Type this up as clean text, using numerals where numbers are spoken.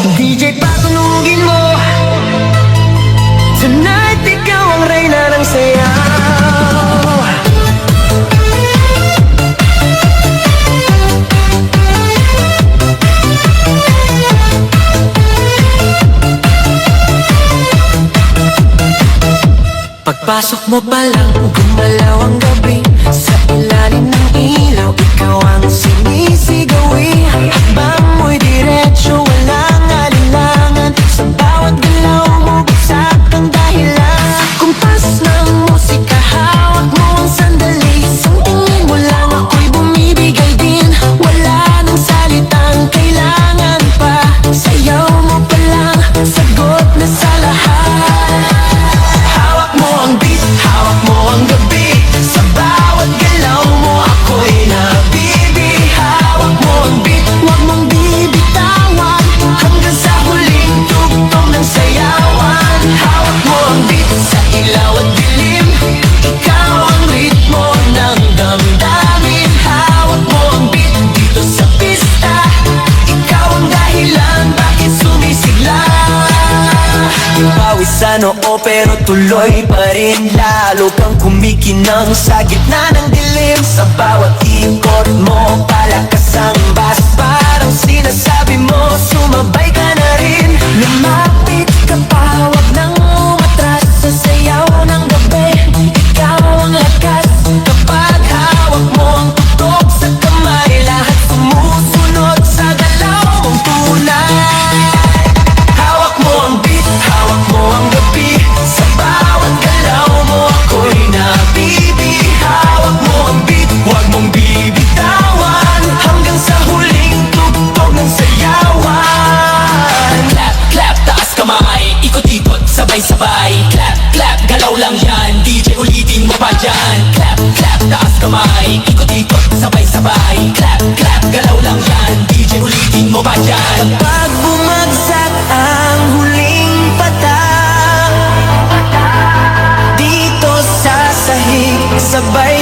DJ patunugin mo, tonight ikaw ang reyna ng sayaw. Pagpasok mo pa lang, gumalaw ang gabi. Sa ilalim ng ilaw, ikaw ang sinisigawi. Hakbang mo'y diretso, walang alinlangan. Sa bawat galaw mo, bagsak ang dahilan. Kumpas ng musika, hawak mo ang sandali. Isang tingin mo lang, ako'y bumibigay din. Wala nang salitang kailangan pa. Sayaw mo pa lang, sagot na sa lahat. Hawak mo ang beat, hawak mo ang gabi. Sa bawat galaw mo, ako'y nabibi. Hawak mo ang beat, huwag mong bibitawan. Hanggang sa huling tugtog ng sayawan. Hawak mo ang beat, sa ilaw at dilim. Ikaw ang ritmo ng damdamin. Hawak mo ang beat, dito sa pista. Ikaw ang dahilan, bakit sumisigla. Pawis sa noo pero tuloy pa rin. Lalo kang kumikinang sa gitna ng dilim. Sa bawat ikot mo, palakas ang bas. Parang sinasabi mo, sumabay ka na rin. Lumapit ka pa, wag nang umatras. Sa sayaw ng gabi, ikaw ang lakas. Kapag hawak mo ang tutok sa kamay, lahat sumusunod sa galaw mong tunay. Hawak mo ang beat, hawak mo ang gabi. Sa bawat galaw mo, ako'y nabibi. Hawak mo ang beat, huwag mong bibitawan. Hanggang sa huling tugtog ng sayawan. Clap, clap, taas kamay, ikot-ikot, sabay-sabay. Clap, clap, galaw lang yan, DJ ulitin mo pa dyan. Clap, clap, taas kamay, ikot-ikot, sabay-sabay. Clap, clap, galaw lang yan, DJ ulitin mo pa dyan. Pag bumagsak ang huling patak, dito sa sahig, sabay